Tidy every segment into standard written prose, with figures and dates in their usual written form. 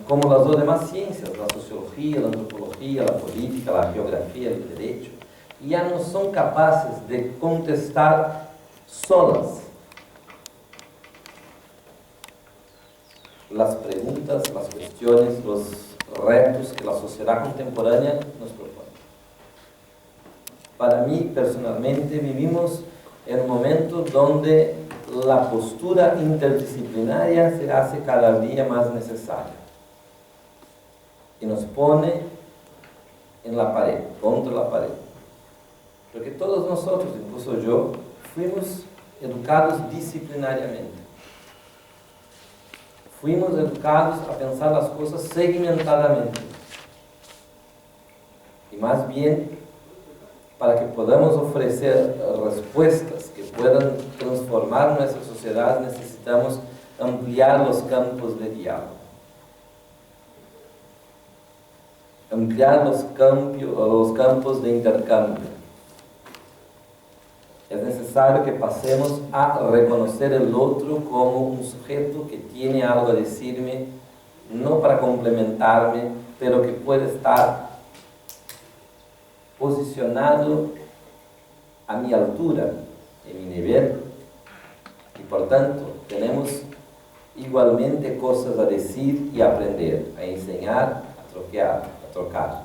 como las dos demás ciencias, la sociología, la antropología, la política, la geografía, el derecho, ya no son capaces de contestar solas las preguntas, las cuestiones, los retos que la sociedad contemporánea nos propone. Para mí, personalmente, vivimos en un momento donde la postura interdisciplinaria se hace cada día más necesaria y nos pone en la pared, contra la pared. Porque todos nosotros, incluso yo, fuimos educados disciplinariamente. Fuimos educados a pensar las cosas segmentadamente. Y más bien, para que podamos ofrecer respuestas que puedan transformar nuestra sociedad, necesitamos ampliar los campos de diálogo. Ampliar los campos de intercambio. Es necesario que pasemos a reconocer el otro como un sujeto que tiene algo a decirme, no para complementarme, pero que puede estar posicionado a mi altura, en mi nivel, y por tanto tenemos igualmente cosas a decir y a aprender, a enseñar, a trocar,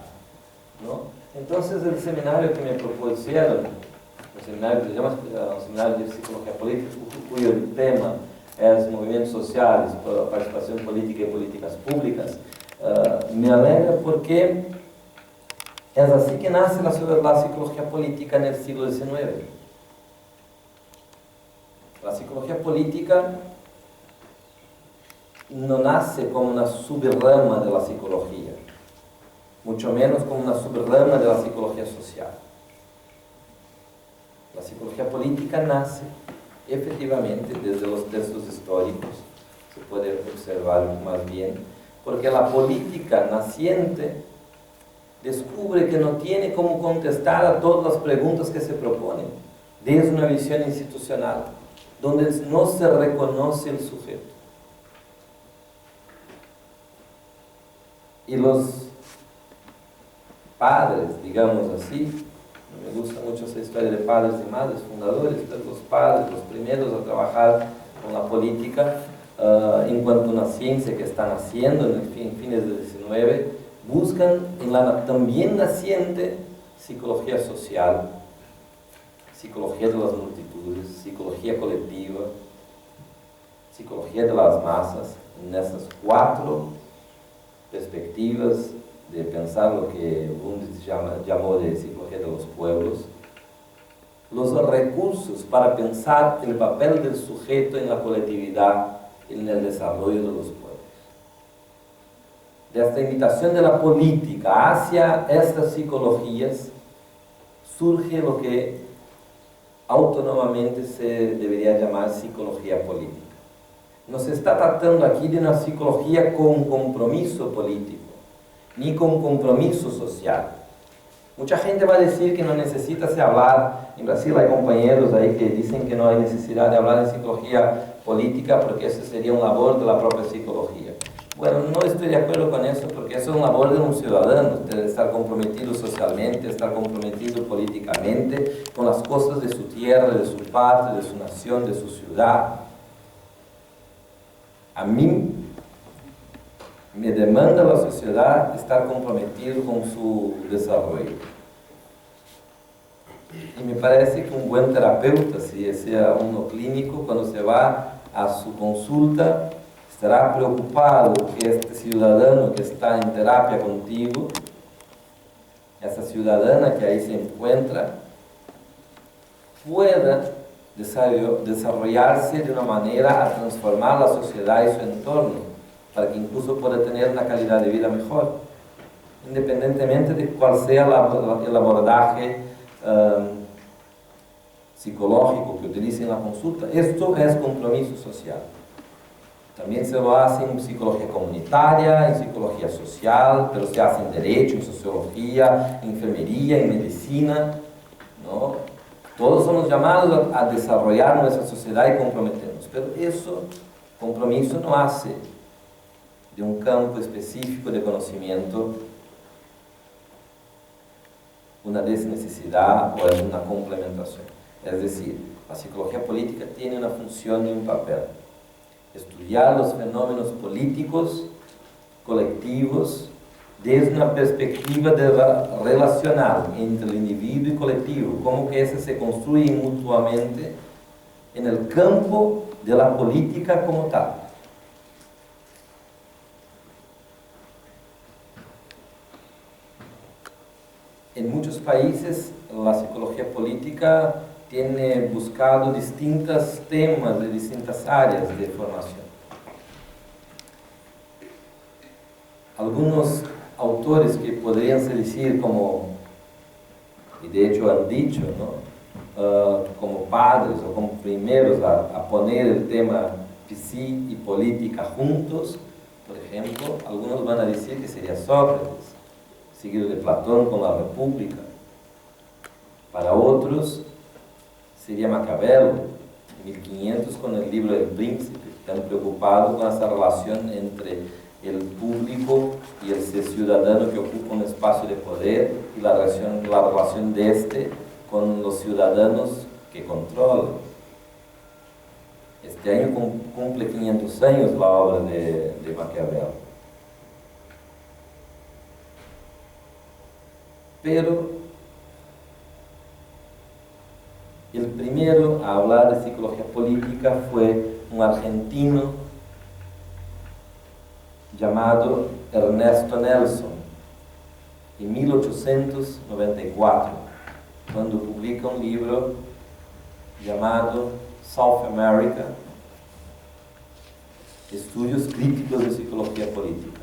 ¿no? Entonces el seminario que me propusieron, un seminario que se llama Seminario de Psicología Política, cuyo tema es movimientos sociales, participación política y políticas públicas, me alegra porque es así que nace la psicología política en el siglo XIX. La psicología política no nace como una subrama de la psicología, mucho menos como una subrama de la psicología social. La psicología política nace efectivamente desde los textos históricos, se puede observar más bien, porque la política naciente descubre que no tiene cómo contestar a todas las preguntas que se proponen desde una visión institucional, donde no se reconoce el sujeto. Y los padres, digamos así, me gusta mucho esa historia de padres y madres fundadores, pero los padres, los primeros a trabajar con la política, en cuanto a una ciencia que están haciendo en fines del XIX, buscan en la también naciente psicología social, psicología de las multitudes, psicología colectiva, psicología de las masas, en esas cuatro perspectivas de pensar lo que Wundt llamó de psicología de los pueblos, los recursos para pensar el papel del sujeto en la colectividad, en el desarrollo de los pueblos. De esta invitación de la política hacia estas psicologías surge lo que autónomamente se debería llamar psicología política. No se está tratando aquí de una psicología con compromiso político, ni con compromiso social. Mucha gente va a decir que no necesita se hablar. En Brasil hay compañeros ahí que dicen que no hay necesidad de hablar en psicología política porque eso sería un labor de la propia psicología. Bueno, no estoy de acuerdo con eso, porque eso es un labor de un ciudadano, de estar comprometido socialmente, estar comprometido políticamente con las cosas de su tierra, de su patria, de su nación, de su ciudad. A mí me demanda la sociedad estar comprometido con su desarrollo. Y me parece que un buen terapeuta, si sea uno clínico, cuando se va a su consulta, estará preocupado que este ciudadano que está en terapia contigo, esa ciudadana que ahí se encuentra, pueda desarrollarse de una manera a transformar la sociedad y su entorno, para que incluso pueda tener una calidad de vida mejor, independientemente de cuál sea el abordaje psicológico que utilice en la consulta. Esto es compromiso social. También se lo hace en psicología comunitaria, en psicología social, pero se hace en derecho, en sociología, en enfermería, en medicina, ¿no? Todos somos llamados a desarrollar nuestra sociedad y comprometernos, pero eso, compromiso no hace de un campo específico de conocimiento, una desnecesidad o es una complementación. Es decir, la psicología política tiene una función y un papel: estudiar los fenómenos políticos, colectivos, desde una perspectiva relacional entre el individuo y colectivo, cómo que ese se construyen mutuamente en el campo de la política como tal. En muchos países la psicología política tiene buscado distintos temas de distintas áreas de formación. Algunos autores que podrían se decir como, y de hecho han dicho, ¿no? Como padres o como primeros a poner el tema psi y política juntos, por ejemplo, algunos van a decir que sería Sócrates, seguido de Platón con la República. Para otros sería Maquiavelo, en 1500 con el libro El Príncipe, tan preocupado con esa relación entre el público y el ciudadano que ocupa un espacio de poder y la relación de este con los ciudadanos que controlan. Este año cumple 500 años la obra de Maquiavelo. Pero el primero a hablar de psicología política fue un argentino llamado Ernesto Nelson, en 1894, cuando publica un libro llamado South America, Estudios Críticos de Psicología Política.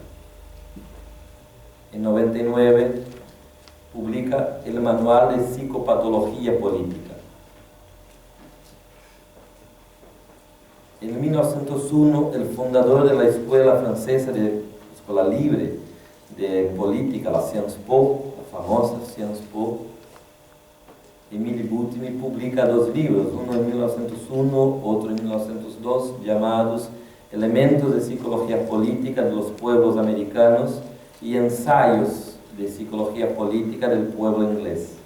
En 99 publica el Manual de Psicopatología Política. En 1901, el fundador de la Escuela Francesa Escuela Libre de Política, la Sciences Po, la famosa Sciences Po, Émile Boutmy, publica dos libros, uno en 1901, otro en 1902, llamados Elementos de Psicología Política de los Pueblos Americanos y Ensayos de Psicología Política del Pueblo Inglés.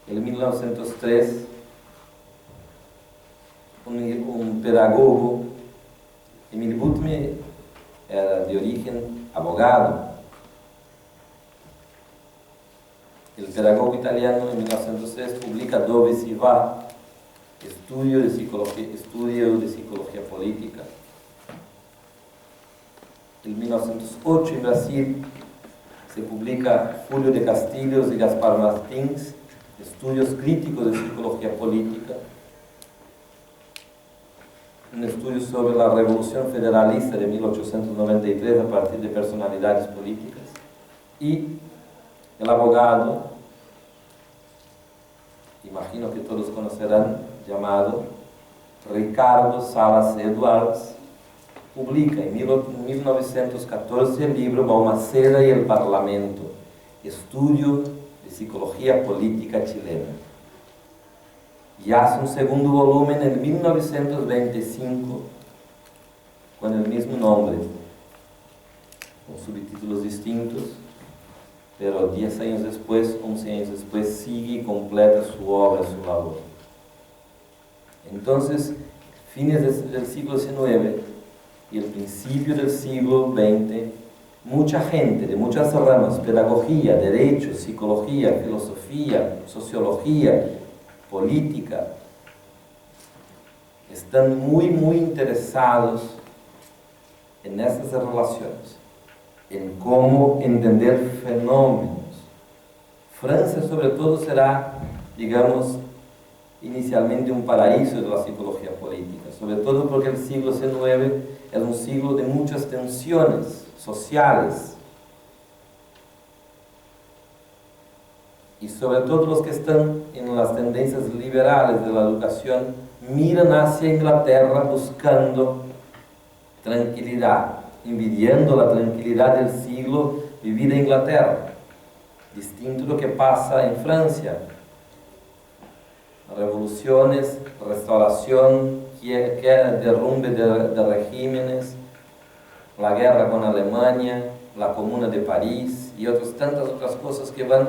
En 1903, un pedagogo, Émile Boutmy era de origen abogado. El pedagogo italiano en 1903 publica Dove si va, estudio de psicología política. En 1908 en Brasil se publica Julio de Castilhos y Gaspar Martins, Estudios Críticos de Psicología Política, un estudio sobre la Revolución Federalista de 1893 a partir de personalidades políticas. Y el abogado, imagino que todos conocerán, llamado Ricardo Salas Eduardes, publica en 1914 el libro Balmaceda y el Parlamento, Estudio de Psicología Política Chilena. Y hace un segundo volumen en 1925 con el mismo nombre, con subtítulos distintos, pero 10 años después, 11 años después, sigue y completa su obra, su labor. Entonces, fines del siglo XIX y el principio del siglo XX, mucha gente de muchas ramas, pedagogía, derecho, psicología, filosofía, sociología, política, están muy interesados en estas relaciones, en cómo entender fenómenos. Francia, sobre todo, será, digamos, inicialmente un paraíso de la psicología política, sobre todo porque el siglo XIX es un siglo de muchas tensiones sociales. Y sobre todo los que están en las tendencias liberales de la educación miran hacia Inglaterra buscando tranquilidad, envidiando la tranquilidad del siglo vivida en Inglaterra. Distinto de lo que pasa en Francia. Revoluciones, restauración, derrumbe de regímenes, la guerra con Alemania, la Comuna de París y tantas otras cosas que van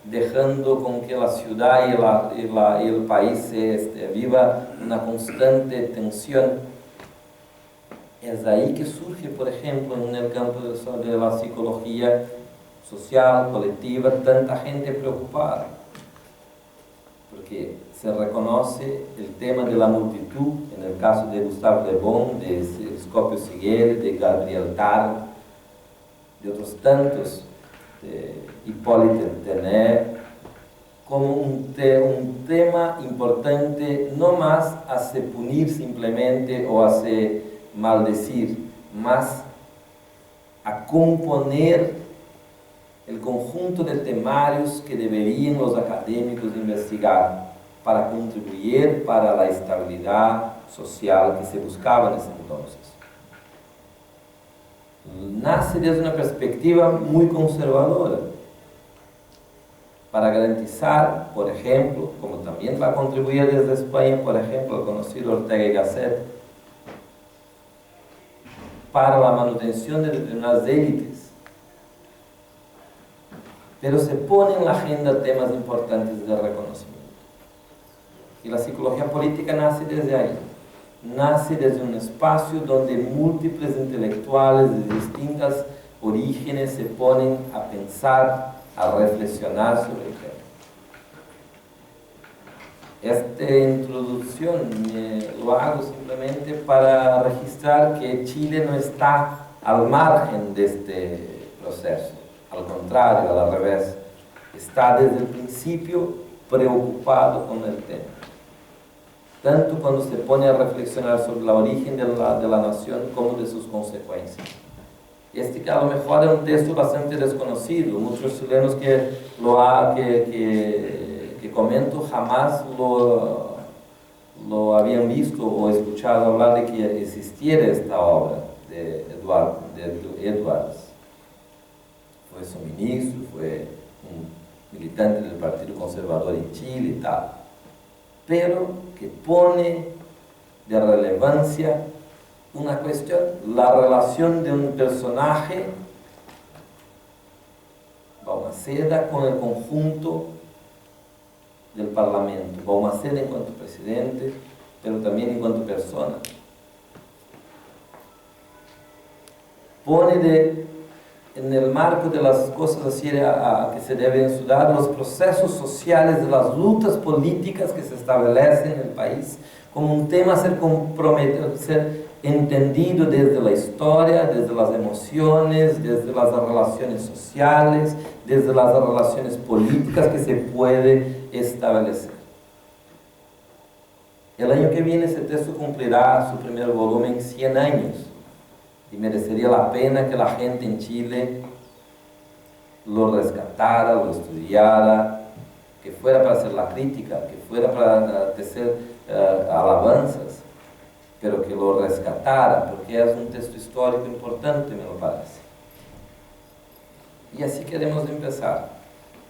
dejando con que la ciudad y el país viva una constante tensión. Es ahí que surge, por ejemplo, en el campo de la psicología social, colectiva, tanta gente preocupada, porque se reconoce el tema de la multitud, en el caso de Gustave Le Bon, de Scopio Sigel, de Gabriel Tarn, de otros tantos, de Hippolyte Tenet, como un tema importante, no más hace punir simplemente o hace maldecir, más a componer el conjunto de temarios que deberían los académicos investigar para contribuir para la estabilidad social que se buscaba en ese entonces. Nace desde una perspectiva muy conservadora, para garantizar, por ejemplo, como también va a contribuir desde España, por ejemplo, el conocido Ortega y Gasset, para la manutención de determinadas élites. Pero se pone en la agenda temas importantes de reconocimiento. Y la psicología política nace desde ahí. Nace desde un espacio donde múltiples intelectuales de distintos orígenes se ponen a pensar, a reflexionar sobre el tema. Esta introducción lo hago simplemente para registrar que Chile no está al margen de este proceso. Al contrario, al revés, está desde el principio preocupado con el tema. Tanto cuando se pone a reflexionar sobre el origen de la nación como de sus consecuencias. Que a lo mejor es un texto bastante desconocido. Muchos chilenos que comento jamás lo habían visto o escuchado hablar de que existiera esta obra de Edwards. Fue su ministro, fue un militante del Partido Conservador en Chile y tal, pero que pone de relevancia una cuestión, la relación de un personaje, Balmaceda, con el conjunto del Parlamento. Balmaceda en cuanto presidente, pero también en cuanto persona. Pone en el marco de las cosas así que se deben estudiar, los procesos sociales de las luchas políticas que se establecen en el país, como un tema a ser entendido desde la historia, desde las emociones, desde las relaciones sociales, desde las relaciones políticas que se puede establecer. El año que viene ese texto cumplirá su primer volumen 100 años y merecería la pena que la gente en Chile lo rescatara, lo estudiara, que fuera para hacer la crítica, que fuera para hacer alabanzas, pero que lo rescatara, porque es un texto histórico importante, me lo parece. Y así queremos empezar.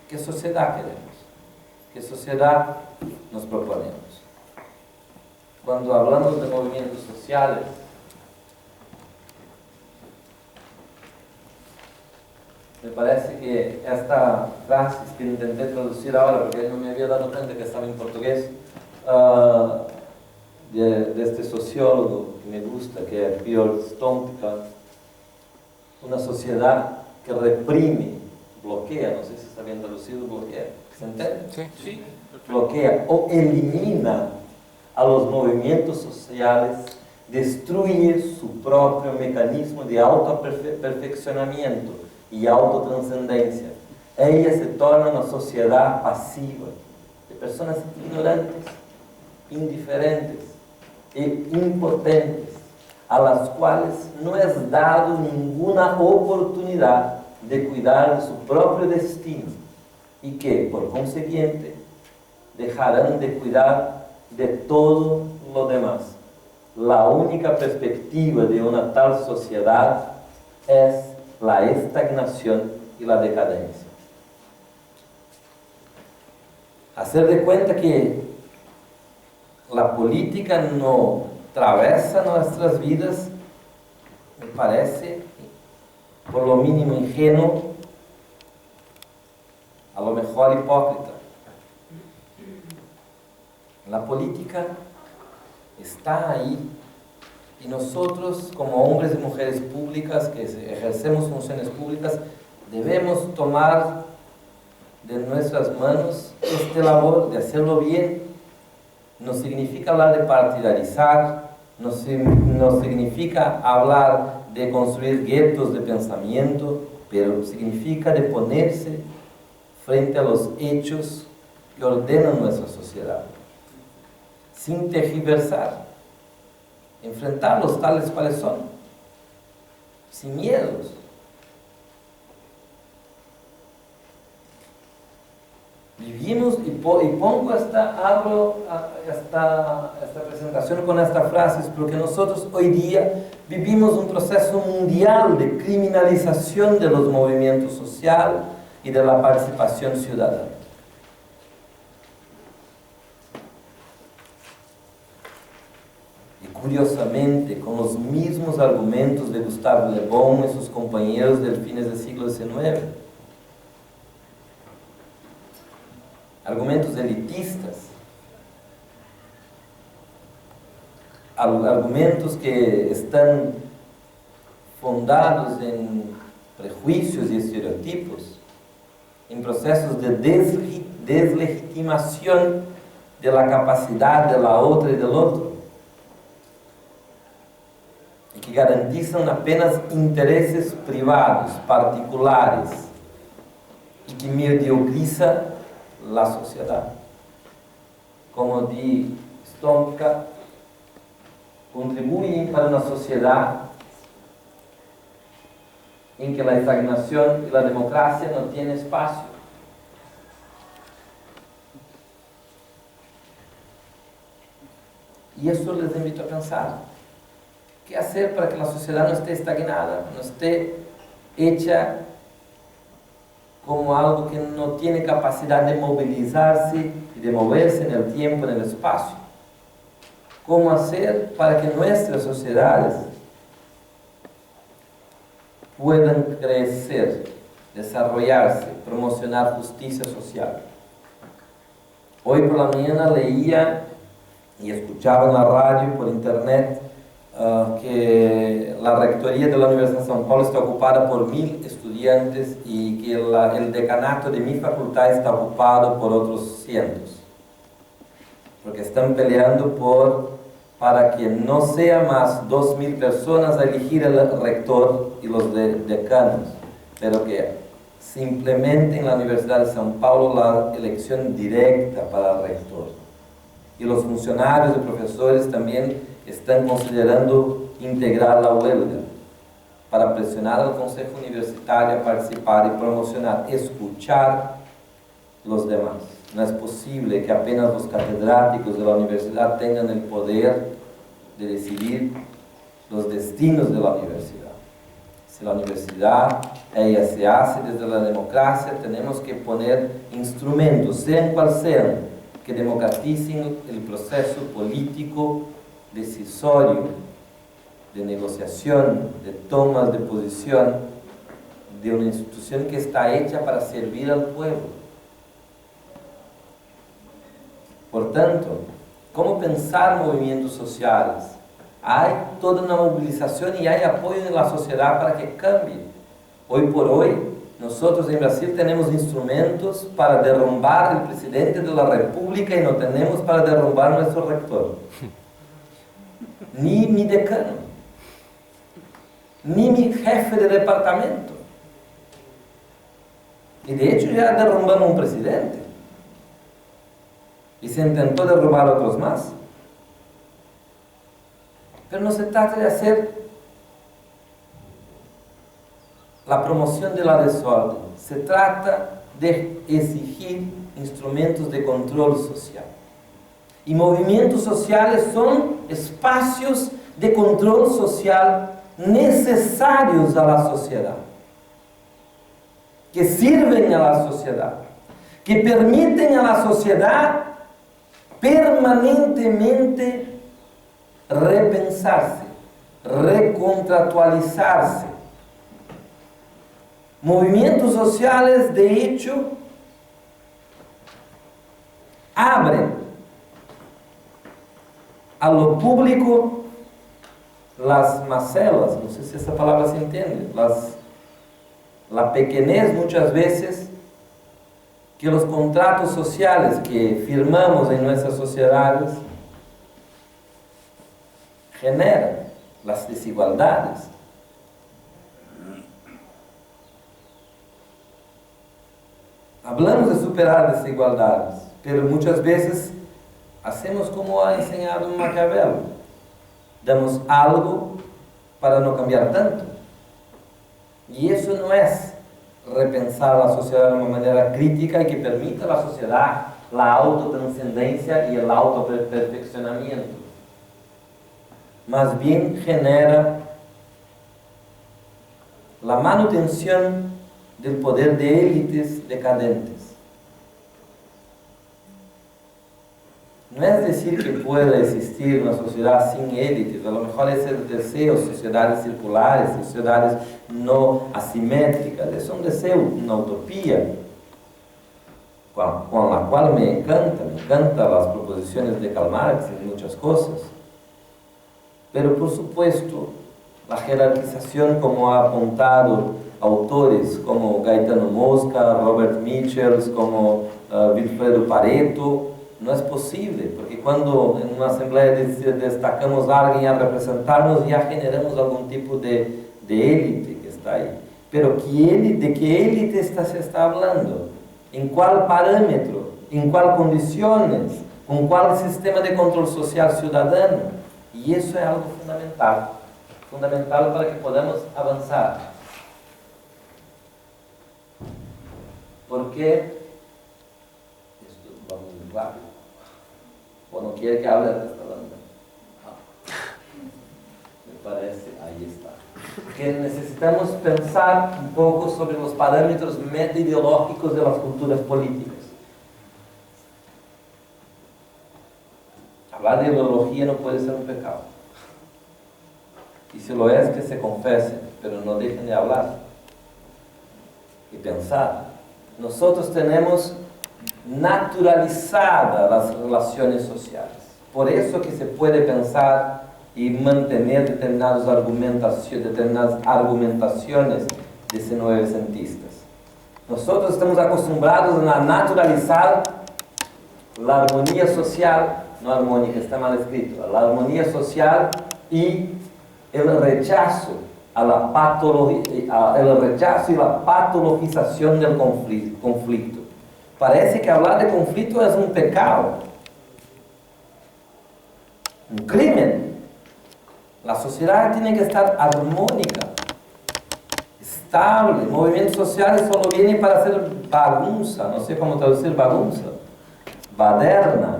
¿Qué sociedad queremos? ¿Qué sociedad nos proponemos? Cuando hablamos de movimientos sociales, me parece que esta frase que intenté traducir ahora, porque no me había dado cuenta que estaba en portugués, de este sociólogo que me gusta, que es Björn Stomtka, una sociedad que reprime, bloquea, no sé si está bien traducido, bloquea, ¿se entiende? Sí, sí. Bloquea o elimina a los movimientos sociales, destruye su propio mecanismo de autoperfeccionamiento y autotranscendencia. Ella se torna una sociedad pasiva, de personas ignorantes, indiferentes e impotentes, a las cuales no es dado ninguna oportunidad de cuidar de su propio destino y que, por consiguiente, dejarán de cuidar de todo lo demás. La única perspectiva de una tal sociedad es la estagnación y la decadencia. Hacer de cuenta que la política no atraviesa nuestras vidas me parece, por lo mínimo ingenuo, a lo mejor hipócrita. La política está ahí y nosotros, como hombres y mujeres públicas que ejercemos funciones públicas, debemos tomar de nuestras manos esta labor de hacerlo bien. No significa hablar de partidarizar, no significa hablar de construir guetos de pensamiento, pero significa de ponerse frente a los hechos que ordenan nuestra sociedad, sin tergiversar, enfrentarlos tales cuales son, sin miedos. Vivimos, y pongo abro esta presentación con estas frases, porque nosotros hoy día vivimos un proceso mundial de criminalización de los movimientos sociales y de la participación ciudadana. Y curiosamente, con los mismos argumentos de Gustave Le Bon y sus compañeros del fines del siglo XIX. Argumentos elitistas, argumentos que están fundados en prejuicios y estereotipos, en procesos de deslegitimación de la capacidad de la otra y del otro, y que garantizan apenas intereses privados, particulares, y que mediocriza la sociedad. Como di Stonka, contribuyen para una sociedad en que la estagnación y la democracia no tienen espacio. Y eso les invito a pensar. ¿Qué hacer para que la sociedad no esté estagnada, no esté hecha como algo que no tiene capacidad de movilizarse y de moverse en el tiempo, en el espacio? ¿Cómo hacer para que nuestras sociedades puedan crecer, desarrollarse, promocionar justicia social? Hoy por la mañana leía y escuchaba en la radio, por internet, que la rectoría de la Universidad de São Paulo está ocupada por 1000 estudiantes y que el decanato de mi facultad está ocupado por otros cientos, porque están peleando para que no sea más 2000 personas a elegir el rector y los decanos, pero que simplemente en la Universidad de São Paulo la elección directa para el rector. Y los funcionarios y profesores también están considerando integrar la huelga para presionar al Consejo Universitario a participar y promocionar, escuchar los demás. No es posible que apenas los catedráticos de la universidad tengan el poder de decidir los destinos de la universidad. Si la universidad ella se hace desde la democracia, tenemos que poner instrumentos, sean cual sean, que democraticen el proceso político decisorio, de negociación, de tomas de posición de una institución que está hecha para servir al pueblo. Por tanto, ¿cómo pensar movimientos sociales? Hay toda una movilización y hay apoyo en la sociedad para que cambie. Hoy por hoy, nosotros en Brasil tenemos instrumentos para derrumbar el presidente de la República y no tenemos para derrumbar nuestro rector. Ni mi decano, ni mi jefe de departamento. Y de hecho ya derrumbamos un presidente. Y se intentó derrubar otros más. Pero no se trata de hacer la promoción de la desorden. Se trata de exigir instrumentos de control social. Y movimientos sociales son espacios de control social necesarios a la sociedad, que sirven a la sociedad, que permiten a la sociedad permanentemente repensarse, recontractualizarse. Movimientos sociales, de hecho, abren a lo público las macelas, no sé si esa palabra se entiende, la pequeñez muchas veces que los contratos sociales que firmamos en nuestras sociedades generan, las desigualdades. Hablamos de superar desigualdades, pero muchas veces hacemos como ha enseñado Maquiavelo. Damos algo para no cambiar tanto. Y eso no es repensar la sociedad de una manera crítica y que permita a la sociedad la autotranscendencia y el autoperfeccionamiento. Más bien genera la manutención del poder de élites decadentes. No es decir que pueda existir una sociedad sin élites, a lo mejor es el deseo, sociedades circulares, sociedades no asimétricas, es un deseo, una utopía, con la cual me encantan las proposiciones de Karl Marx en muchas cosas. Pero por supuesto, la jerarquización, como ha apuntado autores como Gaetano Mosca, Robert Michels, como Vilfredo Pareto, no es posible, porque cuando en una asamblea destacamos a alguien a representarnos, ya generamos algún tipo de élite que está ahí. Pero ¿de qué élite se está hablando? ¿En cuál parámetro? ¿En cuáles condiciones? ¿Con cuál sistema de control social ciudadano? Y eso es algo fundamental para que podamos avanzar. Porque esto va muy rápido. ¿O no quiere que hable de esta banda? Me parece, ahí está. Que necesitamos pensar un poco sobre los parámetros meta-ideológicos de las culturas políticas. Hablar de ideología no puede ser un pecado. Y si lo es, que se confesen, pero no dejen de hablar y pensar. Nosotros tenemos naturalizadas las relaciones sociales. Por eso que se puede pensar y mantener determinadas argumentaciones de nuevecentistas. Nosotros estamos acostumbrados a naturalizar la armonía social, no armónica, está mal escrito, la armonía social y el rechazo a la patología, el rechazo y la patologización del conflicto. Parece que hablar de conflicto es un pecado, un crimen. La sociedad tiene que estar armónica, estable. Movimientos sociales solo vienen para hacer bagunza, no sé cómo traducir bagunza, baderna,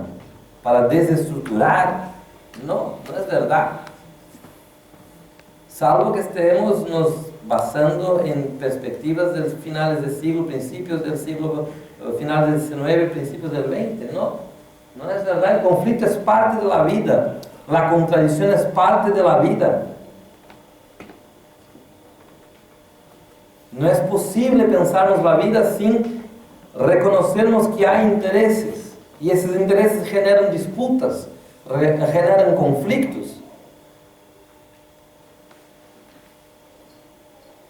para desestructurar. No es verdad. Salvo que estemos nos basando en perspectivas de finales del siglo, principios del siglo, finales del XIX, principios del XX. No es verdad. El conflicto es parte de la vida. La contradicción es parte de la vida. No es posible pensarnos la vida sin reconocernos que hay intereses. Y esos intereses generan disputas, generan conflictos.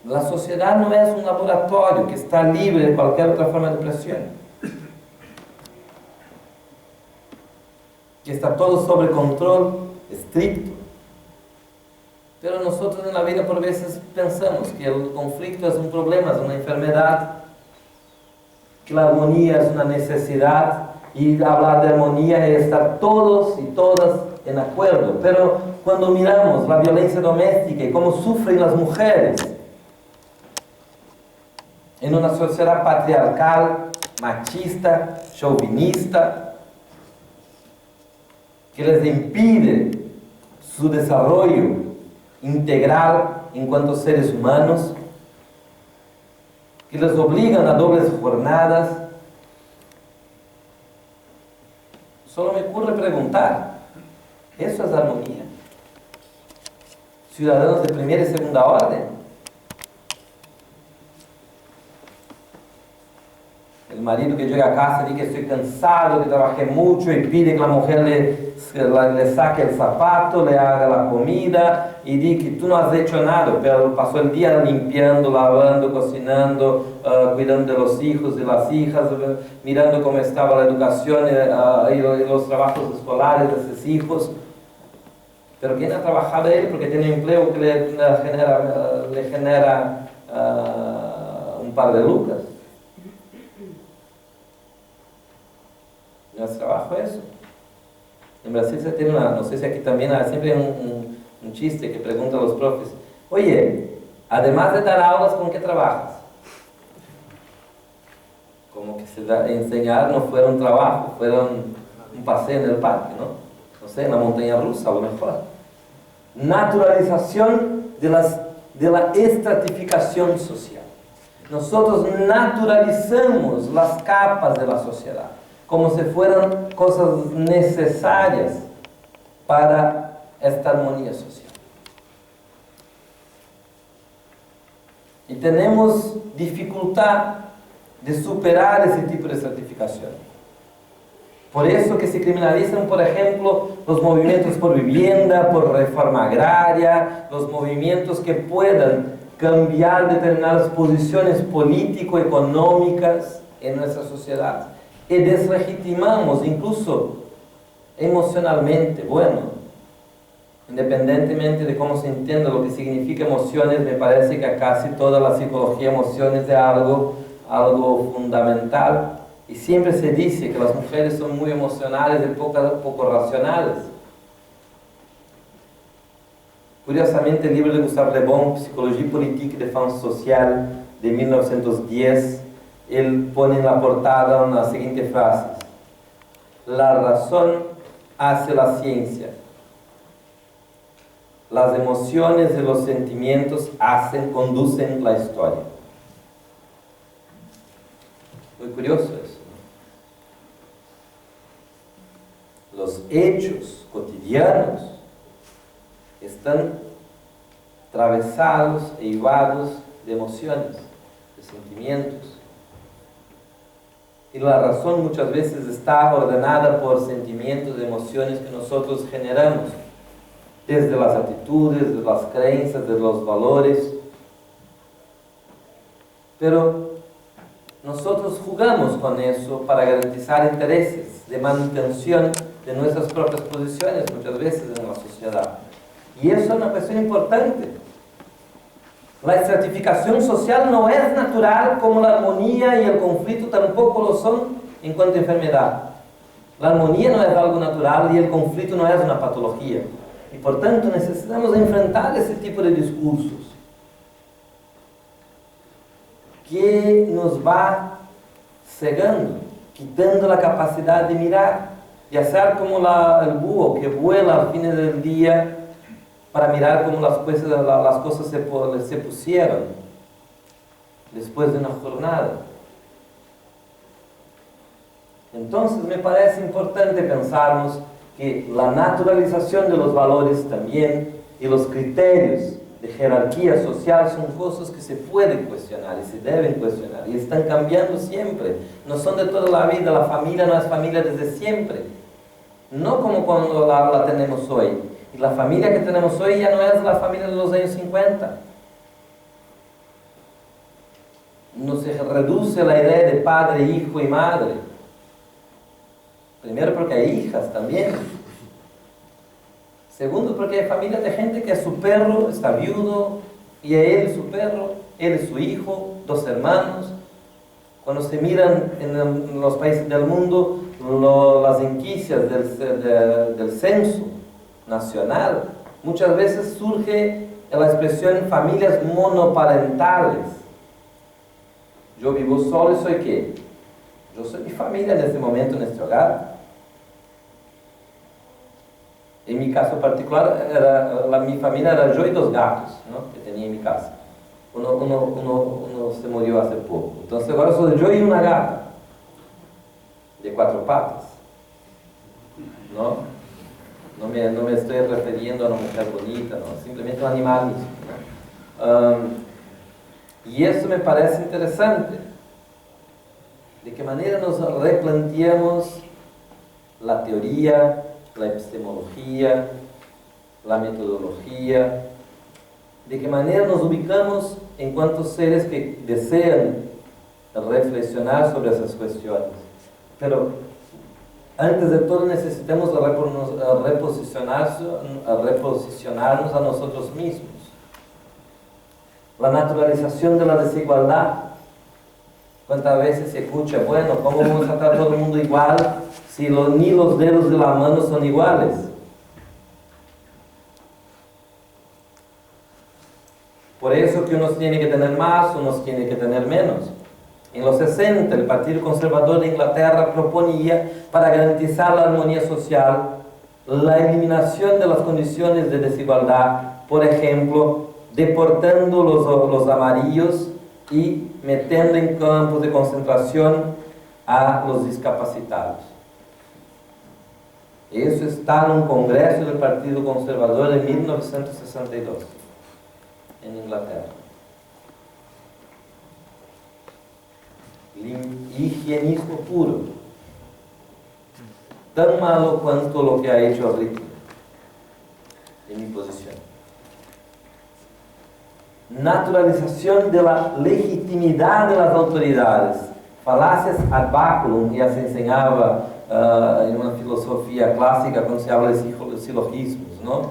La sociedad no es un laboratorio que está libre de cualquier otra forma de presión. Que está todo sobre control estricto. Pero nosotros en la vida por veces pensamos que el conflicto es un problema, es una enfermedad, que la armonía es una necesidad, y hablar de armonía es estar todos y todas en acuerdo. Pero cuando miramos la violencia doméstica y cómo sufren las mujeres en una sociedad patriarcal, machista, chauvinista, que les impide su desarrollo integral en cuanto a seres humanos, que les obligan a dobles jornadas, solo me ocurre preguntar, ¿eso es armonía? ciudadanos de primera y segunda orden. El marido que llega a casa dice que estoy cansado, que trabajé mucho y pide que la mujer le saque el zapato, le haga la comida y dice que tú no has hecho nada, pero pasó el día limpiando, lavando, cocinando, cuidando de los hijos y las hijas, mirando cómo estaba la educación y los trabajos escolares de sus hijos. Pero ¿quién ha trabajado él? Porque tiene un empleo que le genera un par de lucas. No es trabajo eso. En Brasil se tiene no sé si aquí también hay siempre un chiste que pregunta a los profes, oye, además de dar aulas, ¿con qué trabajas? Como que enseñar no fuera un trabajo, fuera un paseo en el parque, ¿no? No sé, en la montaña rusa a lo mejor. Naturalización de la estratificación social. Nosotros naturalizamos las capas de la sociedad como si fueran cosas necesarias para esta armonía social. Y tenemos dificultad de superar ese tipo de estratificación. Por eso que se criminalizan, por ejemplo, los movimientos por vivienda, por reforma agraria, los movimientos que puedan cambiar determinadas posiciones político-económicas en nuestra sociedad. Y deslegitimamos incluso emocionalmente, bueno, independientemente de cómo se entienda lo que significa emociones, me parece que casi toda la psicología de emociones es algo fundamental, y siempre se dice que las mujeres son muy emocionales y poco racionales. Curiosamente, el libro de Gustave Le Bon, Psicologie politique et défense sociale, de 1910, él pone en la portada una siguiente frase: la razón hace la ciencia, las emociones y los sentimientos conducen la historia. Muy curioso eso, ¿no? Los hechos cotidianos están atravesados e llevados de emociones, de sentimientos. Y la razón muchas veces está ordenada por sentimientos y emociones que nosotros generamos, desde las actitudes, de las creencias, de los valores. Pero nosotros jugamos con eso para garantizar intereses de manutención de nuestras propias posiciones muchas veces en la sociedad. Y eso es una cuestión importante. La estratificación social no es natural, como la armonía y el conflicto tampoco lo son en cuanto a enfermedad. La armonía no es algo natural y el conflicto no es una patología. Y por tanto necesitamos enfrentar ese tipo de discursos que nos va cegando, quitando la capacidad de mirar y hacer como el búho que vuela al fin del día para mirar cómo las cosas se pusieron después de una jornada. Entonces me parece importante pensarnos que la naturalización de los valores también y los criterios de jerarquía social son cosas que se pueden cuestionar y se deben cuestionar y están cambiando siempre, no son de toda la vida. La familia no es familia desde siempre, no como cuando la tenemos hoy. Y la familia que tenemos hoy ya no es la familia de los años 50. No se reduce la idea de padre, hijo y madre. Primero porque hay hijas también. Segundo porque hay familias de gente que su perro está viudo y a él su perro, él es su hijo, 2 hermanos. Cuando se miran en los países del mundo las enquisas del censo nacional, muchas veces surge la expresión familias monoparentales. Yo vivo solo y soy ¿qué? Yo soy mi familia en este momento, en este hogar. En mi caso particular, mi familia era yo y 2 gatos, ¿no?, que tenía en mi casa. Uno se murió hace poco. Entonces ahora soy yo y una gata de 4 patas, ¿no? no me estoy refiriendo a una mujer bonita, no, simplemente un animal mismo, ¿no? Y eso me parece interesante. ¿De qué manera nos replanteamos la teoría, la epistemología, la metodología? ¿De qué manera nos ubicamos en cuanto seres que desean reflexionar sobre esas cuestiones? Pero antes de todo necesitamos reposicionarnos a nosotros mismos. La naturalización de la desigualdad. ¿Cuántas veces se escucha, bueno, ¿cómo vamos a tratar a todo el mundo igual si ni los dedos de la mano son iguales? Por eso que unos tienen que tener más, unos tienen que tener menos. En los 60, el Partido Conservador de Inglaterra proponía, para garantizar la armonía social, la eliminación de las condiciones de desigualdad, por ejemplo, deportando los amarillos y metiendo en campos de concentración a los discapacitados. Eso está en un congreso del Partido Conservador de 1962, en Inglaterra. Higienismo puro, tan malo cuanto lo que ha hecho Hitler, en mi posición. Naturalización de la legitimidad de las autoridades, falacias ad baculum, ya se enseñaba en una filosofía clásica cuando se habla de silogismos, ¿no?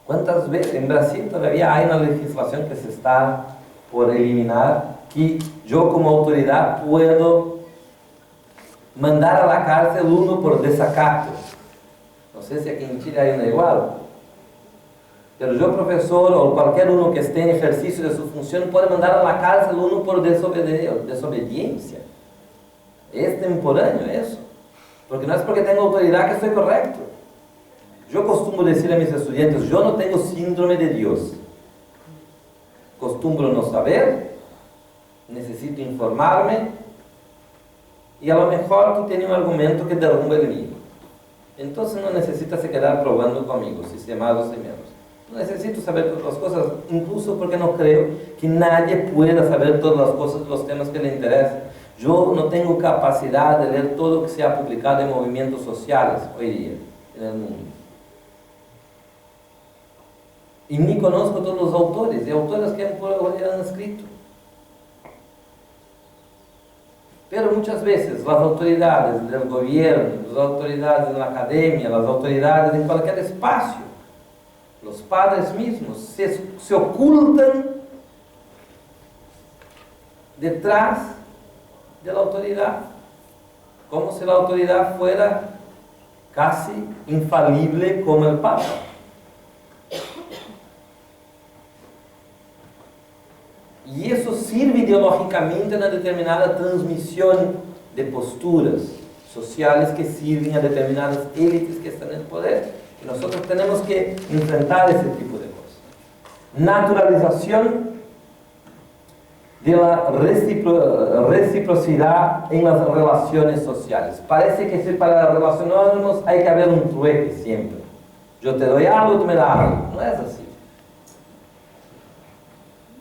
¿Cuántas veces en Brasil todavía hay una legislación que se está por eliminar, que yo como autoridad puedo mandar a la cárcel uno por desacato? No sé si aquí en Chile hay una igual. Pero yo, profesor, o cualquier uno que esté en ejercicio de su función, puede mandar a la cárcel uno por desobediencia. Es temporáneo eso. Porque no es porque tengo autoridad que estoy correcto. Yo costumbro decir a mis estudiantes, yo no tengo síndrome de Dios. Costumbro no saber, necesito informarme, y a lo mejor tú tienes un argumento que derrumba el mío. Entonces no necesitas se quedar probando conmigo, si sé más o sé menos. No necesito saber todas las cosas, incluso porque no creo que nadie pueda saber todas las cosas, los temas que le interesan. Yo no tengo capacidad de leer todo lo que se ha publicado en movimientos sociales hoy día en el mundo. Y ni conozco todos los autores y autores que han escrito. Pero muchas veces las autoridades del gobierno, las autoridades en la academia, las autoridades en cualquier espacio, los padres mismos se ocultan detrás de la autoridad, como si la autoridad fuera casi infalible como el Papa. Y eso sirve ideológicamente a una determinada transmisión de posturas sociales que sirven a determinadas élites que están en el poder. Y nosotros tenemos que enfrentar ese tipo de cosas. Naturalización de la reciprocidad en las relaciones sociales. Parece que para relacionarnos hay que haber un trueque siempre. Yo te doy algo, tú me das algo. No es así.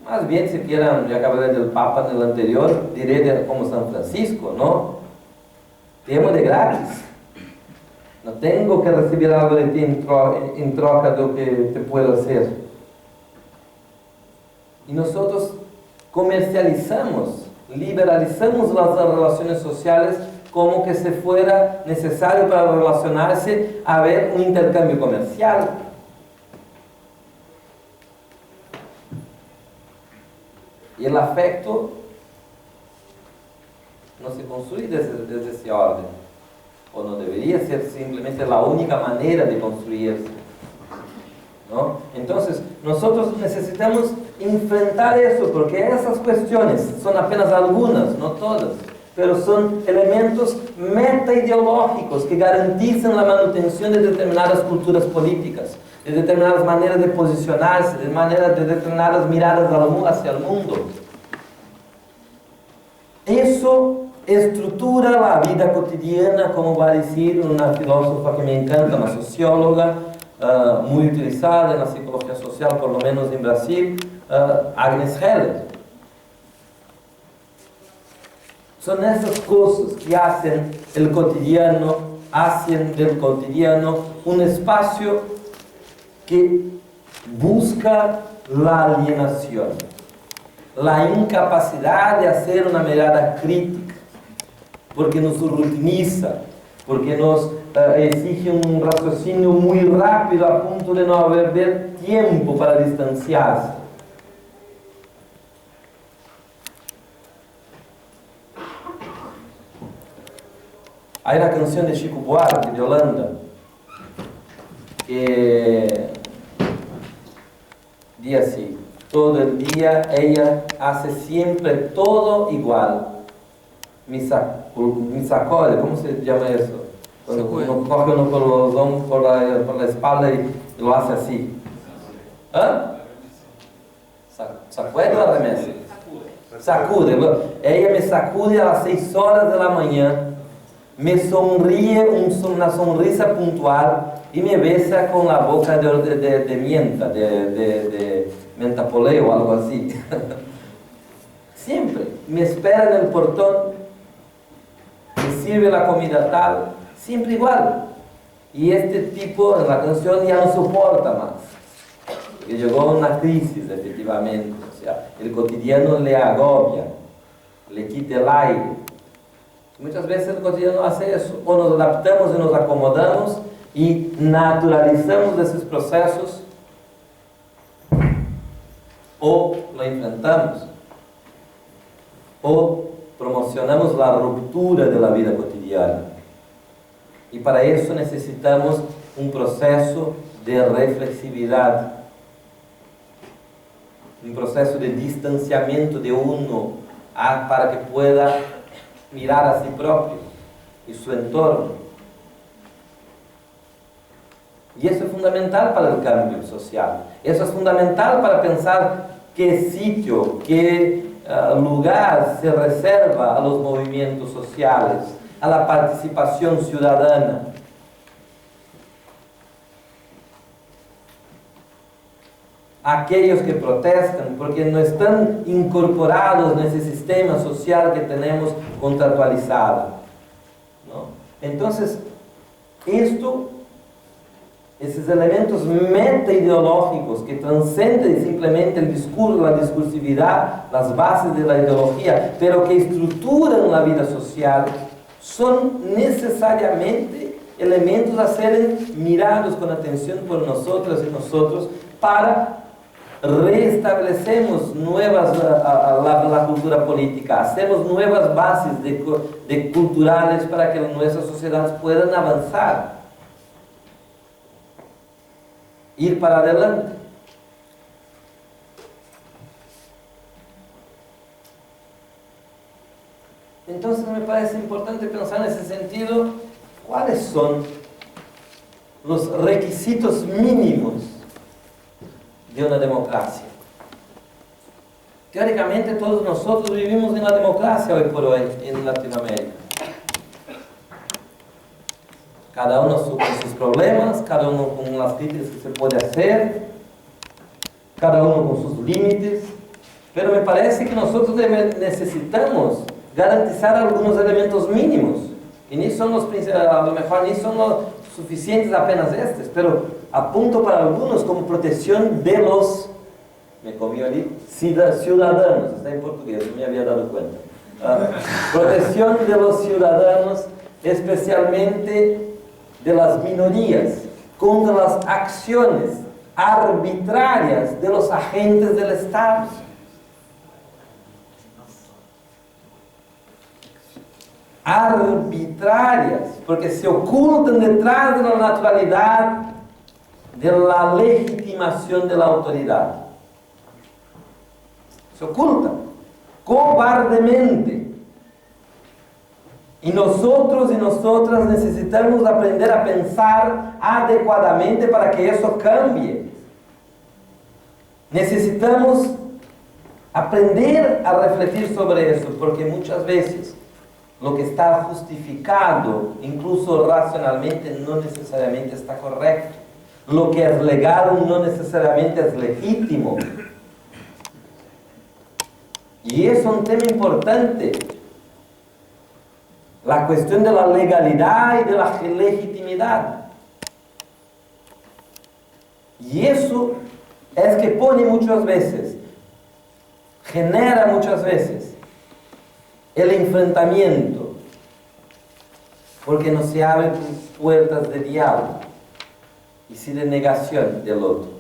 Más bien, si quieran, ya acabé del Papa en el anterior, diré como San Francisco, ¿no? Tengo de gratis. No tengo que recibir algo de ti en troca de lo que te puedo hacer. Y nosotros comercializamos, liberalizamos las relaciones sociales como que si fuera necesario para relacionarse haber un intercambio comercial. Y el afecto no se construye desde ese orden, o no debería ser simplemente la única manera de construirse, ¿no? Entonces, nosotros necesitamos enfrentar eso, porque esas cuestiones son apenas algunas, no todas, pero son elementos metaideológicos que garantizan la manutención de determinadas culturas políticas, de determinadas maneras de posicionarse, de determinadas miradas hacia el mundo. Eso estructura la vida cotidiana, como va a decir una filósofa que me encanta, una socióloga, muy utilizada en la psicología social, por lo menos en Brasil, Agnes Heller. Son esas cosas que hacen el cotidiano, hacen del cotidiano un espacio que busca la alienación, la incapacidad de hacer una mirada crítica, porque nos rutiniza, porque nos exige un raciocinio muy rápido a punto de no haber tiempo para distanciarse. Hay una canción de Chico Buarque, de Holanda, que dice así: todo el día ella hace siempre todo igual. Me sacode, ¿cómo se llama eso? Cuando uno coge uno por los hombros, por la espalda y lo hace así. ¿Ah? ¿Sacude o arremesa? Sacude. Ella me sacude a las 6 horas de la mañana, me sonríe una sonrisa puntual y me besa con la boca de menta, de menta poleo o algo así. Siempre. Me espera en el portón, me sirve la comida tal, siempre igual. Y este tipo en la canción ya no soporta más. Porque llegó a una crisis, efectivamente. O sea, el cotidiano le agobia, le quita el aire. Muchas veces el cotidiano hace eso. O nos adaptamos y nos acomodamos y naturalizamos esos procesos, o lo enfrentamos, o promocionamos la ruptura de la vida cotidiana. Y para eso necesitamos un proceso de reflexividad, un proceso de distanciamiento de uno para que pueda mirar a sí propio y su entorno. Y eso es fundamental para el cambio social. Eso es fundamental para pensar qué sitio, qué lugar se reserva a los movimientos sociales, a la participación ciudadana. Aquellos que protestan porque no están incorporados en ese sistema social que tenemos contractualizado, ¿no? Entonces, esos elementos meta-ideológicos que transcenden simplemente el discurso, la discursividad, las bases de la ideología, pero que estructuran la vida social, son necesariamente elementos a ser mirados con atención por nosotras y nosotros para restablecemos la cultura política, hacemos nuevas bases de culturales para que nuestras sociedades puedan avanzar, ir para adelante. Entonces me parece importante pensar en ese sentido, ¿cuáles son los requisitos mínimos de una democracia? Teóricamente todos nosotros vivimos en la democracia hoy por hoy en Latinoamérica. Cada uno con sus problemas, cada uno con las críticas que se puede hacer, cada uno con sus límites, pero me parece que nosotros necesitamos garantizar algunos elementos mínimos, y ni son a lo mejor ni son los suficientes apenas estos, pero apunto para algunos como protección de los, me comió allí, ciudadanos, está en portugués, no me había dado cuenta. Protección de los ciudadanos, especialmente de las minorías, contra las acciones arbitrarias de los agentes del Estado. Arbitrarias, porque se ocultan detrás de la naturalidad de la legitimación de la autoridad. Se ocultan cobardemente. Y nosotros y nosotras necesitamos aprender a pensar adecuadamente para que eso cambie. Necesitamos aprender a refletir sobre eso, porque muchas veces lo que está justificado, incluso racionalmente, no necesariamente está correcto. Lo que es legal no necesariamente es legítimo. Y es un tema importante. La cuestión de la legalidad y de la legitimidad. Y eso es que pone muchas veces, genera muchas veces el enfrentamiento, porque no se abren puertas de diálogo y sí de negación del otro.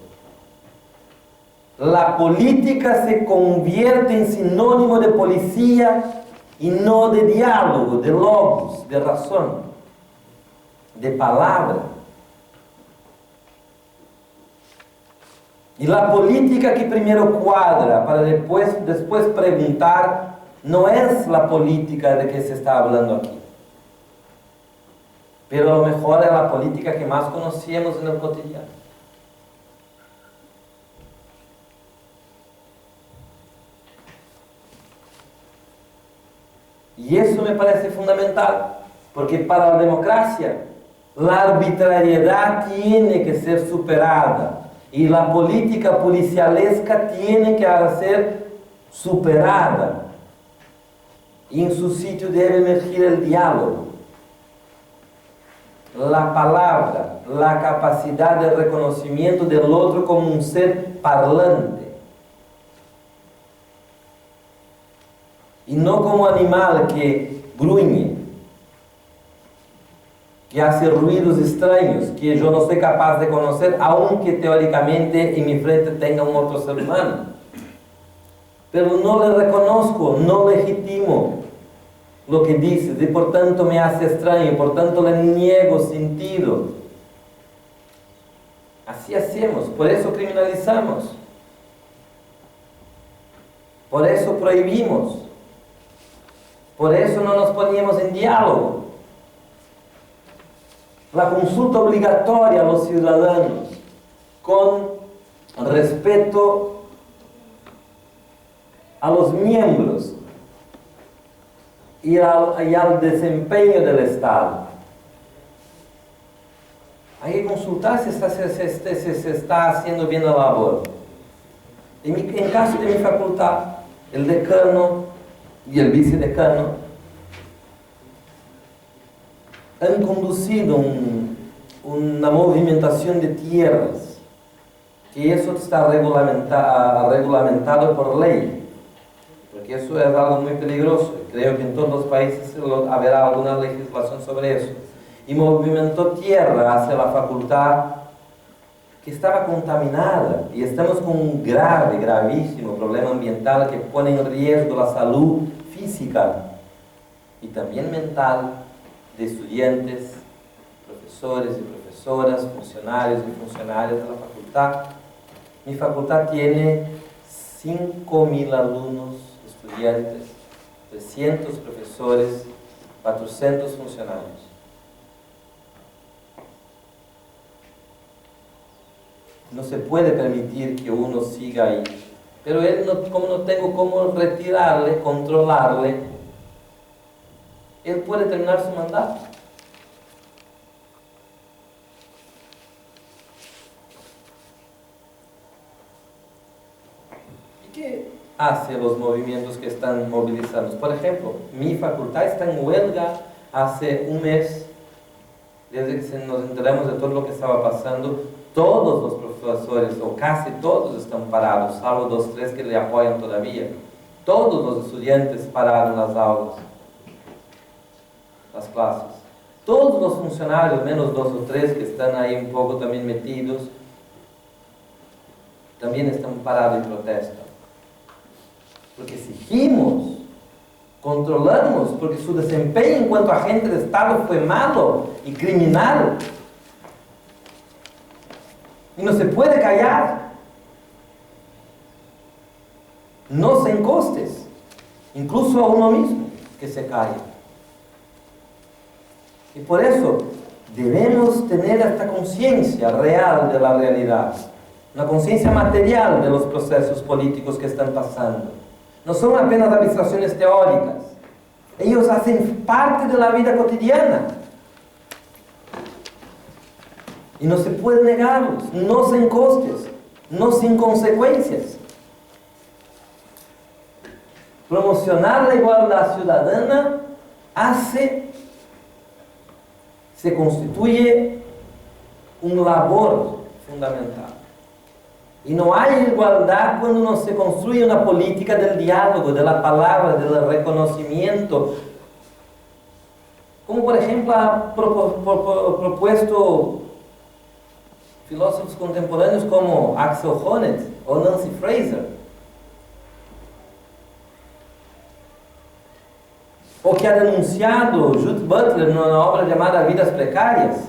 La política se convierte en sinónimo de policía y no de diálogo, de logos, de razón, de palabra. Y la política que primero cuadra para después preguntar no es la política de que se está hablando aquí. Pero a lo mejor es la política que más conocemos en el cotidiano. Y eso me parece fundamental, porque para la democracia la arbitrariedad tiene que ser superada y la política policialesca tiene que ser superada. Y en su sitio debe emergir el diálogo, la palabra, la capacidad de reconocimiento del otro como un ser parlante. Y no como animal que gruñe, que hace ruidos extraños, que yo no soy capaz de conocer, aunque teóricamente en mi frente tenga un otro ser humano. Pero no le reconozco, no legitimo lo que dices, y por tanto me hace extraño, por tanto le niego sentido. Así hacemos, por eso criminalizamos, por eso prohibimos. Por eso no nos poníamos en diálogo. La consulta obligatoria a los ciudadanos con respeto a los miembros y al desempeño del Estado. Hay que consultar si se está haciendo bien la labor. En caso de mi facultad, el decano y el vicedecano han conducido una movimentación de tierras, que eso está regulamentado por ley, porque eso es algo muy peligroso. Creo que en todos los países habrá alguna legislación sobre eso. Y movimentó tierra hacia la facultad que estaba contaminada, y estamos con un gravísimo problema ambiental que pone en riesgo la salud física y también mental de estudiantes, profesores y profesoras, funcionarios y funcionarias de la facultad. Mi facultad tiene 5.000 alumnos, estudiantes, 300 profesores, 400 funcionarios. No se puede permitir que uno siga ahí. Pero él, como no tengo cómo retirarle, controlarle, él puede terminar su mandato. ¿Y qué hace los movimientos que están movilizando? Por ejemplo, mi facultad está en huelga hace un mes, desde que nos enteramos de todo lo que estaba pasando. Todos los profesores, o casi todos, están parados, salvo 2 o 3 que le apoyan todavía. Todos los estudiantes pararon las aulas, las clases. Todos los funcionarios, menos 2 o 3 que están ahí un poco también metidos, también están parados y protestan. Porque exigimos, controlamos, porque su desempeño en cuanto a agente de Estado fue malo y criminal. Y no se puede callar. No se encostes, incluso a uno mismo, que se calle. Y por eso debemos tener esta conciencia real de la realidad, una conciencia material de los procesos políticos que están pasando. No son apenas abstracciones teóricas. Ellos hacen parte de la vida cotidiana. Y no se puede negarlos, no sin costes, no sin consecuencias. Promocionar la igualdad ciudadana se constituye un labor fundamental. Y no hay igualdad cuando no se construye una política del diálogo, de la palabra, del reconocimiento. Como por ejemplo ha propuesto filósofos contemporáneos como Axel Honneth o Nancy Fraser. O que ha denunciado Judith Butler en una obra llamada Vidas Precarias.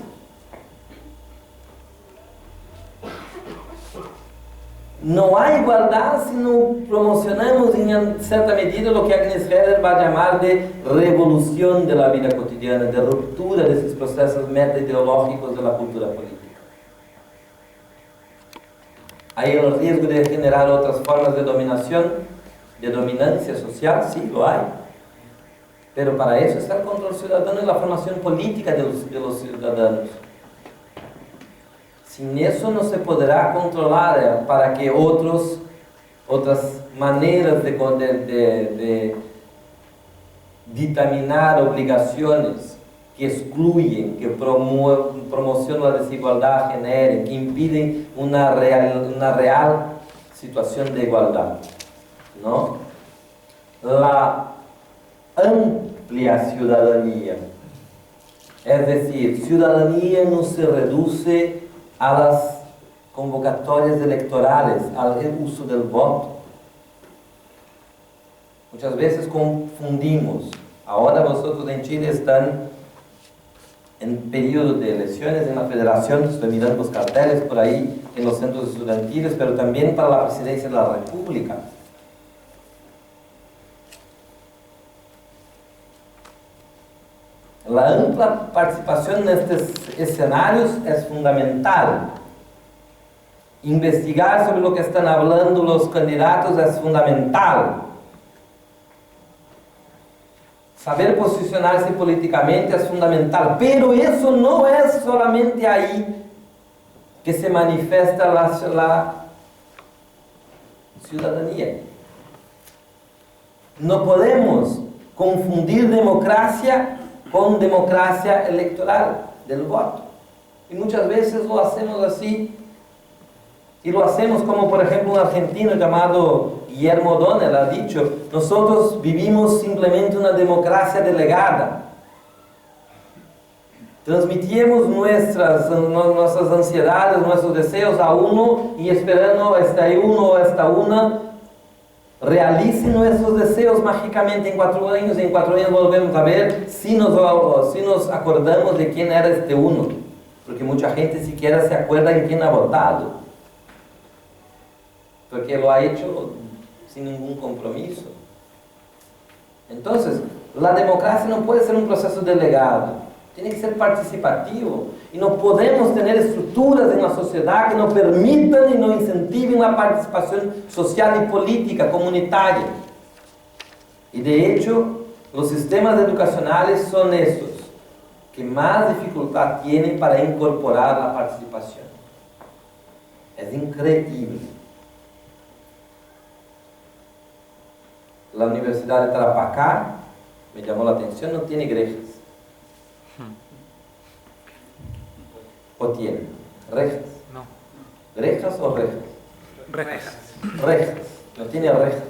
No hay igualdad si no promocionamos en cierta medida lo que Agnes Heller va a llamar de revolución de la vida cotidiana, de ruptura de esos procesos meta-ideológicos de la cultura política. ¿Hay el riesgo de generar otras formas de dominación, de dominancia social? Sí, lo hay. Pero para eso está el control ciudadano y la formación política de los ciudadanos. Sin eso no se podrá controlar para que otras maneras de dictaminar obligaciones que excluyen, que promocionan la desigualdad, generen, que impiden una real situación de igualdad, ¿no? La amplia ciudadanía, es decir, ciudadanía no se reduce a las convocatorias electorales, al uso del voto. Muchas veces confundimos. Ahora vosotros en Chile están en periodo de elecciones en la federación, estoy mirando los carteles por ahí en los centros estudiantiles, pero también para la presidencia de la República. La amplia participación en estos escenarios es fundamental. Investigar sobre lo que están hablando los candidatos es fundamental. Saber posicionarse políticamente es fundamental, pero eso no es solamente ahí que se manifiesta la ciudadanía. No podemos confundir democracia con democracia electoral del voto. Y muchas veces lo hacemos así. Y lo hacemos como por ejemplo un argentino llamado Guillermo O'Donnell ha dicho: nosotros vivimos simplemente una democracia delegada. Transmitimos nuestras ansiedades, nuestros deseos a uno y esperando hasta uno o hasta una realice nuestros deseos mágicamente en 4 años. En 4 años volvemos a ver si nos acordamos de quién era este uno. Porque mucha gente siquiera se acuerda en quién ha votado. Porque lo ha hecho sin ningún compromiso. Entonces, la democracia no puede ser un proceso delegado, tiene que ser participativo. Y no podemos tener estructuras en la sociedad que no permitan y no incentiven la participación social y política comunitaria. Y de hecho, los sistemas educacionales son esos que más dificultad tienen para incorporar la participación. Es increíble. La Universidad de Tarapacá, me llamó la atención, no tiene rejas. ¿O tiene? ¿Rejas? No. ¿Rejas o rejas? Rejas. Rejas. No tiene rejas.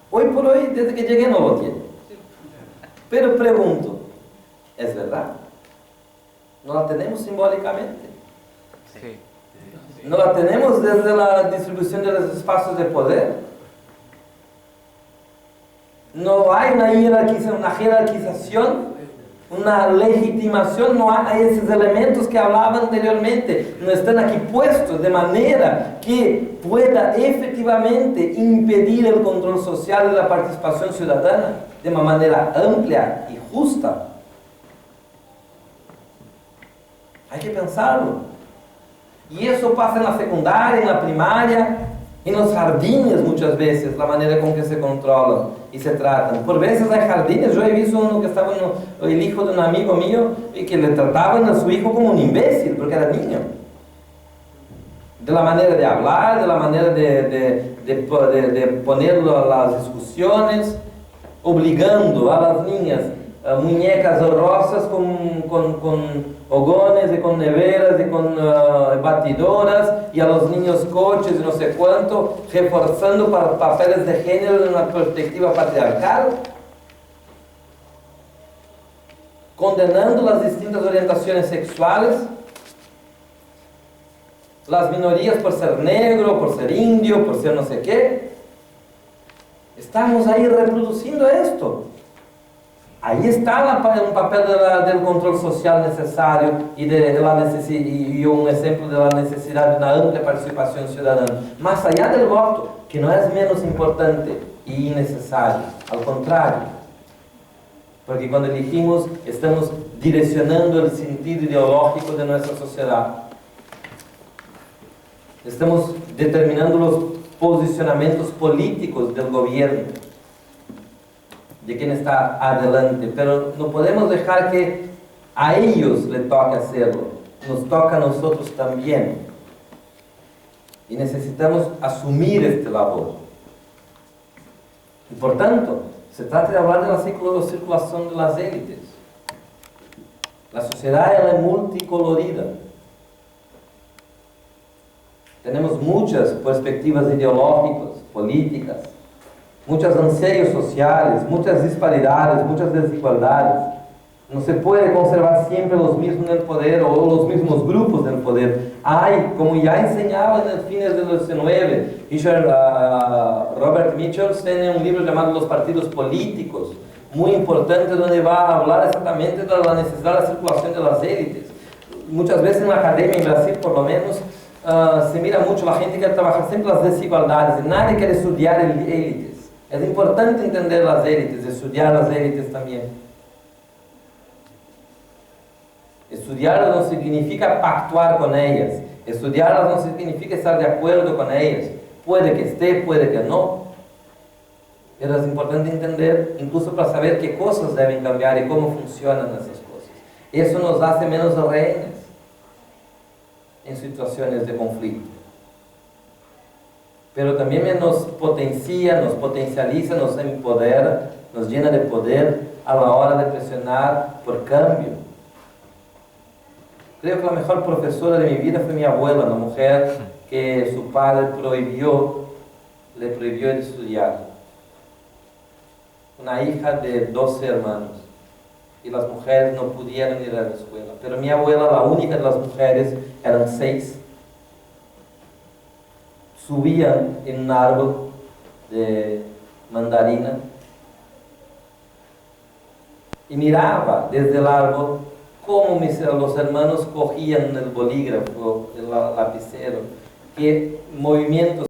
Hoy por hoy, desde que llegué, no lo tiene. Pero pregunto, ¿es verdad? ¿No la tenemos simbólicamente? Sí. ¿No la tenemos desde la distribución de los espacios de poder? No hay una jerarquización, una legitimación, no hay esos elementos que hablaba anteriormente, no están aquí puestos de manera que pueda efectivamente impedir el control social de la participación ciudadana de una manera amplia y justa. Hay que pensarlo. Y eso pasa en la secundaria, en la primaria, En los jardines muchas veces, la manera con que se controlan y se tratan. Por veces hay jardines, yo he visto uno que estaba, el hijo de un amigo mío, y que le trataban a su hijo como un imbécil, porque era niño. De la manera de hablar, de la manera de ponerlo a las discusiones, obligando a las niñas muñecas rosas con hogones y con neveras y con batidoras, y a los niños coches y no sé cuánto, reforzando para papeles de género en una perspectiva patriarcal, condenando las distintas orientaciones sexuales, las minorías por ser negro, por ser indio, por ser no sé qué. Estamos ahí reproduciendo esto. Ahí está un papel del control social necesario y un ejemplo de la necesidad de una amplia participación ciudadana. Más allá del voto, que no es menos importante y innecesario, al contrario. Porque cuando elegimos, estamos direccionando el sentido ideológico de nuestra sociedad. Estamos determinando los posicionamientos políticos del gobierno, de quien está adelante, pero no podemos dejar que a ellos les toque hacerlo, nos toca a nosotros también, y necesitamos asumir este labor. Y por tanto, se trata de hablar de la circulación de las élites. La sociedad es multicolorida. Tenemos muchas perspectivas ideológicas, políticas, muchos anseios sociales, muchas disparidades, muchas desigualdades. No se puede conservar siempre los mismos en el poder o los mismos grupos en el poder. Hay, como ya enseñaba en el fines del XIX, Robert Mitchell tiene un libro llamado Los partidos políticos, muy importante, donde va a hablar exactamente de la necesidad de la circulación de las élites. Muchas veces en la academia, en Brasil por lo menos, se mira mucho, la gente quiere trabajar siempre las desigualdades, y nadie quiere estudiar élites. Es importante entender las élites, estudiar las élites también. Estudiarlas no significa pactuar con ellas. Estudiarlas no significa estar de acuerdo con ellas. Puede que esté, puede que no. Pero es importante entender, incluso para saber qué cosas deben cambiar y cómo funcionan esas cosas. Eso nos hace menos rehenes en situaciones de conflicto. Pero también nos potencia, nos potencializa, nos empodera, nos llena de poder a la hora de presionar por cambio. Creo que la mejor profesora de mi vida fue mi abuela, una mujer que su padre le prohibió de estudiar. Una hija de 12 hermanos. Y las mujeres no pudieron ir a la escuela. Pero mi abuela, la única de las mujeres, eran 6. Subían en un árbol de mandarina y miraba desde el árbol cómo los hermanos cogían el bolígrafo, el lapicero, qué movimientos